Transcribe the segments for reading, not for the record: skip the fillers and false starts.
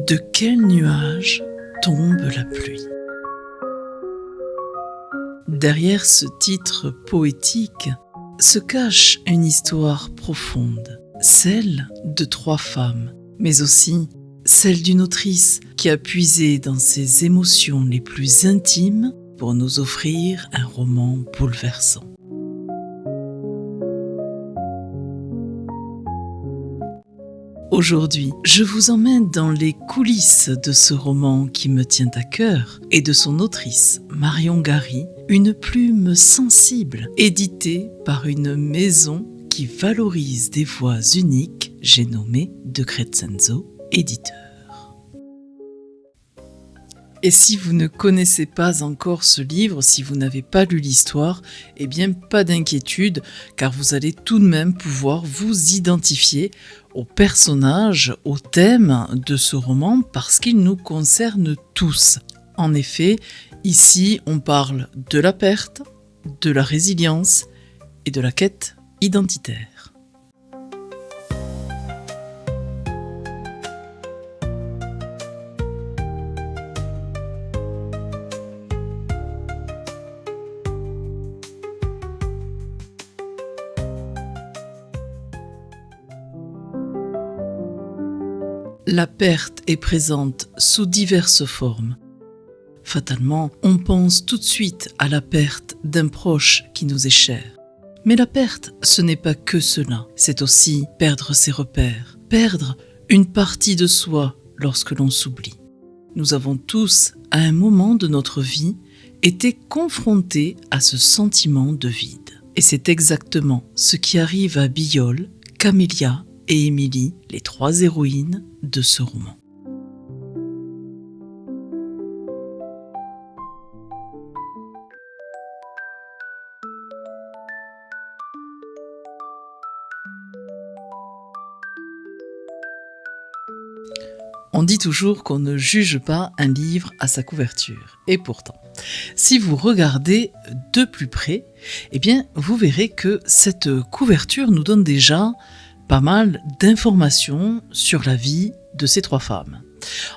De quel nuage tombe la pluie? Derrière ce titre poétique se cache une histoire profonde, celle de 3 femmes, mais aussi celle d'une autrice qui a puisé dans ses émotions les plus intimes pour nous offrir un roman bouleversant. Aujourd'hui, je vous emmène dans les coulisses de ce roman qui me tient à cœur et de son autrice, Marion Gary, une plume sensible, éditée par une maison qui valorise des voix uniques, j'ai nommé De Crescenzo, éditeur. Et si vous ne connaissez pas encore ce livre, si vous n'avez pas lu l'histoire, eh bien pas d'inquiétude, car vous allez tout de même pouvoir vous identifier aux personnages, au thème de ce roman, parce qu'il nous concerne tous. En effet, ici on parle de la perte, de la résilience et de la quête identitaire. La perte est présente sous diverses formes. Fatalement, on pense tout de suite à la perte d'un proche qui nous est cher. Mais la perte, ce n'est pas que cela. C'est aussi perdre ses repères, perdre une partie de soi lorsque l'on s'oublie. Nous avons tous, à un moment de notre vie, été confrontés à ce sentiment de vide. Et c'est exactement ce qui arrive à Billol, Camélia et Émilie, les 3 héroïnes de ce roman. On dit toujours qu'on ne juge pas un livre à sa couverture. Et pourtant, si vous regardez de plus près, eh bien, vous verrez que cette couverture nous donne déjà pas mal d'informations sur la vie de ces 3 femmes.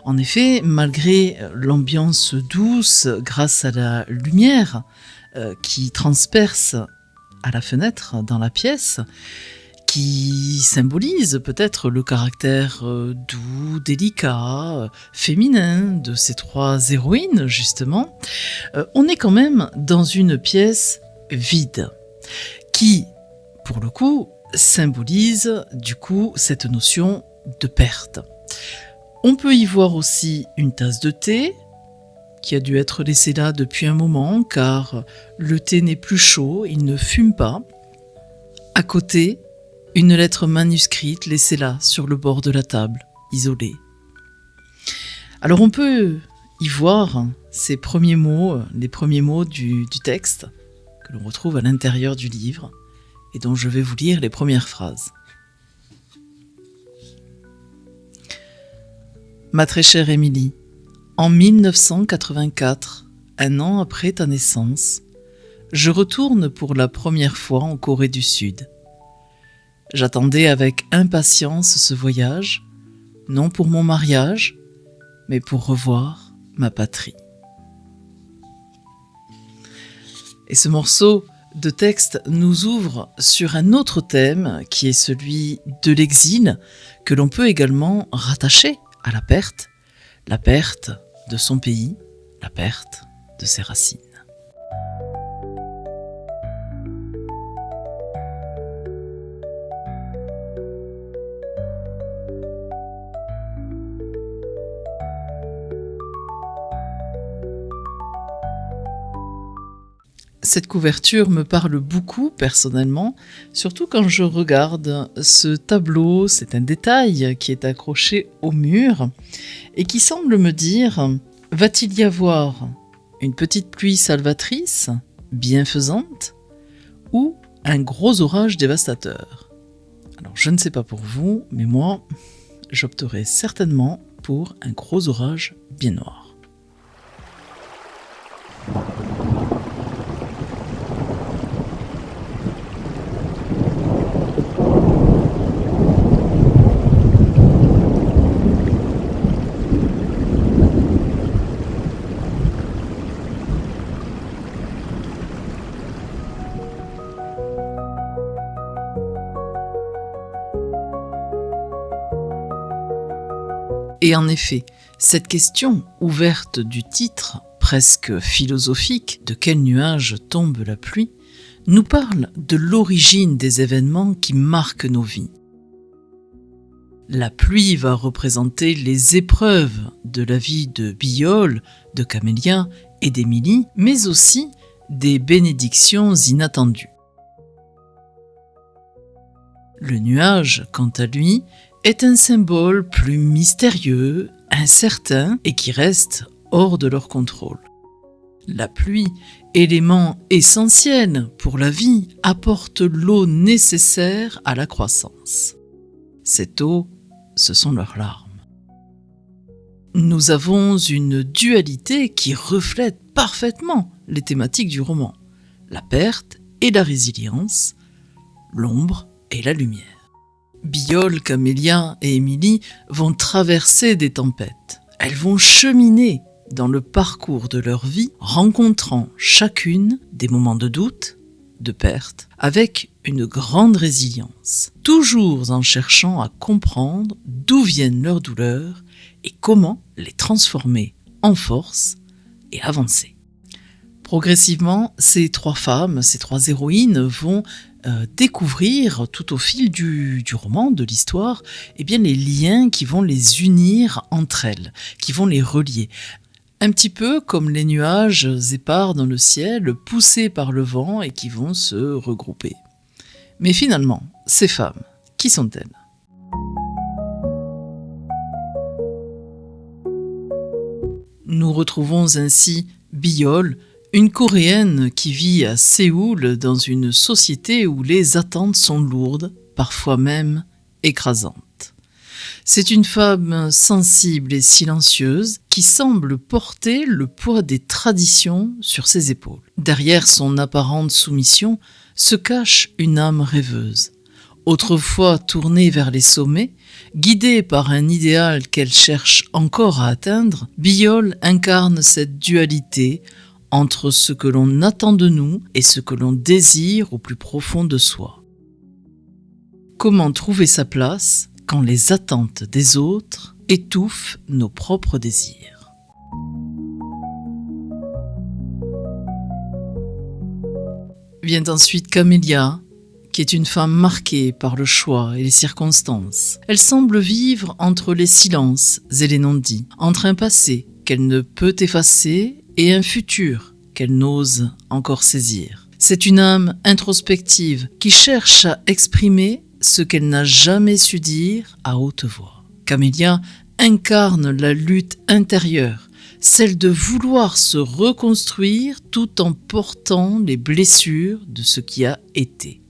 En effet, malgré l'ambiance douce, grâce à la lumière qui transperce à la fenêtre dans la pièce, qui symbolise peut-être le caractère doux, délicat, féminin de ces 3 héroïnes, justement, on est quand même dans une pièce vide, qui, pour le coup, symbolise du coup cette notion de perte. On peut y voir aussi une tasse de thé qui a dû être laissée là depuis un moment car le thé n'est plus chaud, il ne fume pas. À côté, une lettre manuscrite laissée là sur le bord de la table, isolée. Alors on peut y voir ces premiers mots, les premiers mots du texte que l'on retrouve à l'intérieur du livre et dont je vais vous lire les premières phrases. Ma très chère Émilie, en 1984, un an après ta naissance, je retourne pour la première fois en Corée du Sud. J'attendais avec impatience ce voyage, non pour mon mariage, mais pour revoir ma patrie. Et ce morceau de texte nous ouvre sur un autre thème qui est celui de l'exil, que l'on peut également rattacher à la perte de son pays, la perte de ses racines. Cette couverture me parle beaucoup personnellement, surtout quand je regarde ce tableau, c'est un détail qui est accroché au mur et qui semble me dire « Va-t-il y avoir une petite pluie salvatrice, bienfaisante, ou un gros orage dévastateur ?» Alors je ne sais pas pour vous, mais moi, j'opterais certainement pour un gros orage bien noir. Et en effet, cette question ouverte du titre, presque philosophique, de quel nuage tombe la pluie, nous parle de l'origine des événements qui marquent nos vies. La pluie va représenter les épreuves de la vie de Billol, de Camélia et d'Émilie, mais aussi des bénédictions inattendues. Le nuage, quant à lui, est un symbole plus mystérieux, incertain et qui reste hors de leur contrôle. La pluie, élément essentiel pour la vie, apporte l'eau nécessaire à la croissance. Cette eau, ce sont leurs larmes. Nous avons une dualité qui reflète parfaitement les thématiques du roman, la perte et la résilience, l'ombre et la lumière. Billol, Camélia et Émilie vont traverser des tempêtes. Elles vont cheminer dans le parcours de leur vie, rencontrant chacune des moments de doute, de perte, avec une grande résilience, toujours en cherchant à comprendre d'où viennent leurs douleurs et comment les transformer en force et avancer. Progressivement, ces trois femmes, ces trois héroïnes vont découvrir tout au fil du roman, de l'histoire, eh bien, les liens qui vont les unir entre elles, qui vont les relier. Un petit peu comme les nuages épars dans le ciel, poussés par le vent et qui vont se regrouper. Mais finalement, ces femmes, qui sont-elles ? Nous retrouvons ainsi Billol, une Coréenne qui vit à Séoul dans une société où les attentes sont lourdes, parfois même écrasantes. C'est une femme sensible et silencieuse qui semble porter le poids des traditions sur ses épaules. Derrière son apparente soumission se cache une âme rêveuse. Autrefois tournée vers les sommets, guidée par un idéal qu'elle cherche encore à atteindre, Billol incarne cette dualité entre ce que l'on attend de nous et ce que l'on désire au plus profond de soi. Comment trouver sa place quand les attentes des autres étouffent nos propres désirs ? Vient ensuite Camélia, qui est une femme marquée par le choix et les circonstances. Elle semble vivre entre les silences et les non-dits, entre un passé qu'elle ne peut effacer et un futur qu'elle n'ose encore saisir. C'est une âme introspective qui cherche à exprimer ce qu'elle n'a jamais su dire à haute voix. Camélia incarne la lutte intérieure, celle de vouloir se reconstruire tout en portant les blessures de ce qui a été.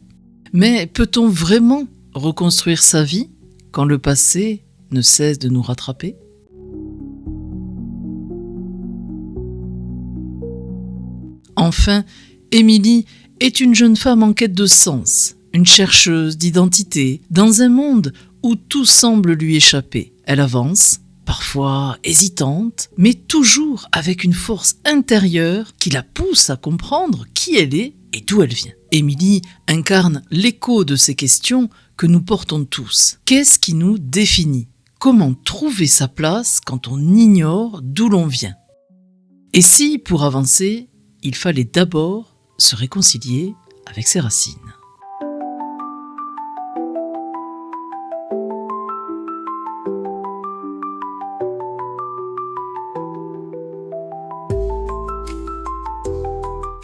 Mais peut-on vraiment reconstruire sa vie quand le passé ne cesse de nous rattraper ? Enfin, Émilie est une jeune femme en quête de sens, une chercheuse d'identité, dans un monde où tout semble lui échapper. Elle avance, parfois hésitante, mais toujours avec une force intérieure qui la pousse à comprendre qui elle est et d'où elle vient. Émilie incarne l'écho de ces questions que nous portons tous. Qu'est-ce qui nous définit ? Comment trouver sa place quand on ignore d'où l'on vient ? Et si, pour avancer, il fallait d'abord se réconcilier avec ses racines.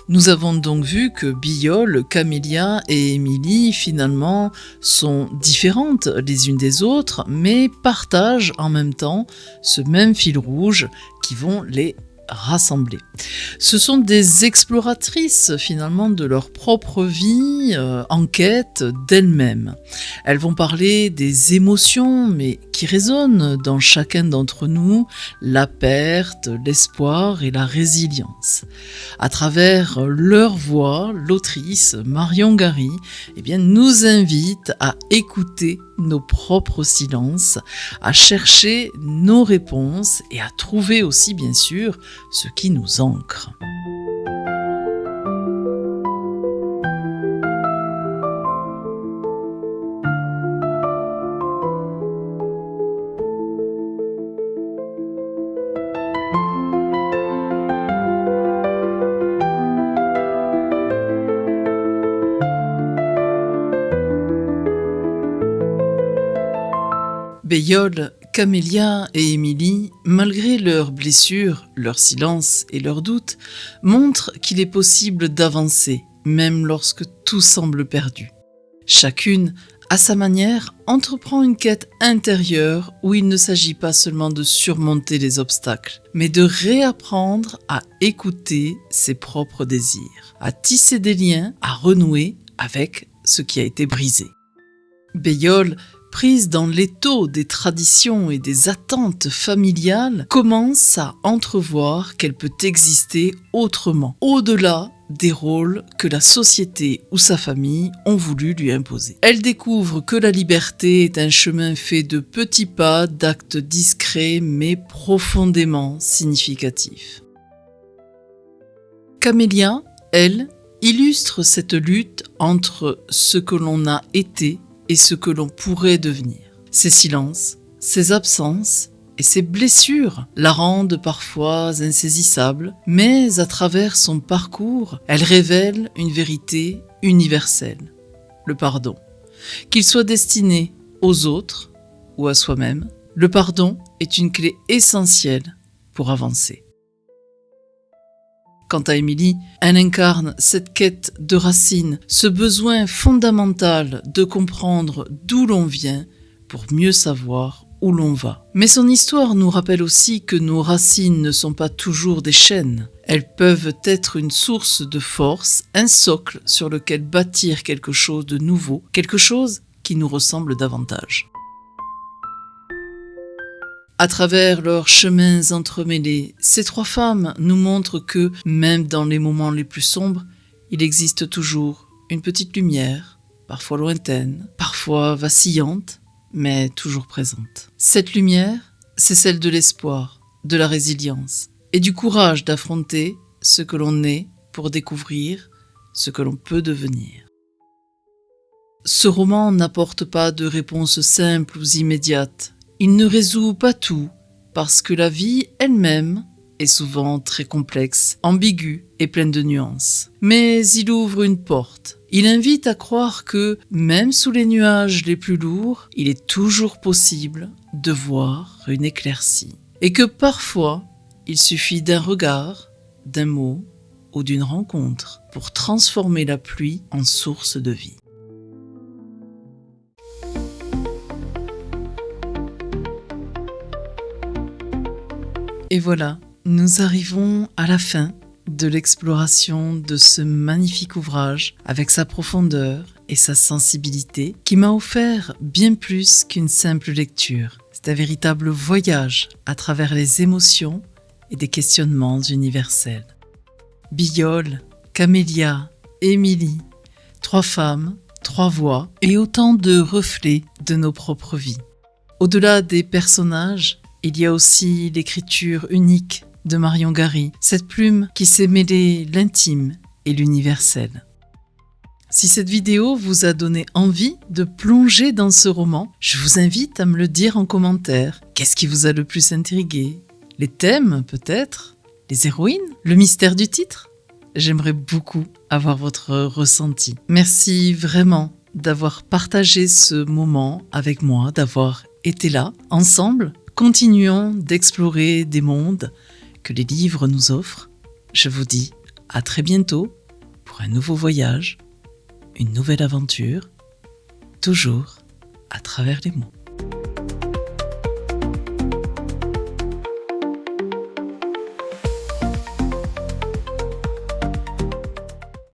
Nous avons donc vu que Billol, Camélia et Émilie, finalement, sont différentes les unes des autres, mais partagent en même temps ce même fil rouge qui vont les rassembler. Ce sont des exploratrices finalement de leur propre vie, en quête d'elles-mêmes. Elles vont parler des émotions, mais qui résonnent dans chacun d'entre nous, la perte, l'espoir et la résilience. À travers leur voix, l'autrice Marion Gary nous invite à écouter nos propres silences, à chercher nos réponses et à trouver aussi bien sûr ce qui nous ancre. Béiol, Camélia et Émilie, malgré leurs blessures, leur silence et leurs doutes, montrent qu'il est possible d'avancer, même lorsque tout semble perdu. Chacune, à sa manière, entreprend une quête intérieure où il ne s'agit pas seulement de surmonter les obstacles, mais de réapprendre à écouter ses propres désirs, à tisser des liens, à renouer avec ce qui a été brisé. Béiol, prise dans l'étau des traditions et des attentes familiales, commence à entrevoir qu'elle peut exister autrement, au-delà des rôles que la société ou sa famille ont voulu lui imposer. Elle découvre que la liberté est un chemin fait de petits pas, d'actes discrets mais profondément significatifs. Camélia, elle, illustre cette lutte entre ce que l'on a été et ce que l'on pourrait devenir. Ses silences, ses absences et ses blessures la rendent parfois insaisissable, mais à travers son parcours, elle révèle une vérité universelle, le pardon. Qu'il soit destiné aux autres ou à soi-même, le pardon est une clé essentielle pour avancer. Quant à Émilie, elle incarne cette quête de racines, ce besoin fondamental de comprendre d'où l'on vient pour mieux savoir où l'on va. Mais son histoire nous rappelle aussi que nos racines ne sont pas toujours des chaînes. Elles peuvent être une source de force, un socle sur lequel bâtir quelque chose de nouveau, quelque chose qui nous ressemble davantage. À travers leurs chemins entremêlés, ces trois femmes nous montrent que, même dans les moments les plus sombres, il existe toujours une petite lumière, parfois lointaine, parfois vacillante, mais toujours présente. Cette lumière, c'est celle de l'espoir, de la résilience et du courage d'affronter ce que l'on est pour découvrir ce que l'on peut devenir. Ce roman n'apporte pas de réponse simple ou immédiate. Il ne résout pas tout, parce que la vie elle-même est souvent très complexe, ambiguë et pleine de nuances. Mais il ouvre une porte. Il invite à croire que, même sous les nuages les plus lourds, il est toujours possible de voir une éclaircie. Et que parfois, il suffit d'un regard, d'un mot ou d'une rencontre pour transformer la pluie en source de vie. Et voilà, nous arrivons à la fin de l'exploration de ce magnifique ouvrage avec sa profondeur et sa sensibilité qui m'a offert bien plus qu'une simple lecture. C'est un véritable voyage à travers les émotions et des questionnements universels. Béiol, Camélia, Émilie, trois femmes, trois voix et autant de reflets de nos propres vies. Au-delà des personnages, il y a aussi l'écriture unique de Marion Garry, cette plume qui sait mêler l'intime et l'universel. Si cette vidéo vous a donné envie de plonger dans ce roman, je vous invite à me le dire en commentaire. Qu'est-ce qui vous a le plus intrigué? Les thèmes peut-être? Les héroïnes? Le mystère du titre? J'aimerais beaucoup avoir votre ressenti. Merci vraiment d'avoir partagé ce moment avec moi, d'avoir été là, ensemble. Continuons d'explorer des mondes que les livres nous offrent. Je vous dis à très bientôt pour un nouveau voyage, une nouvelle aventure, toujours à travers les mots.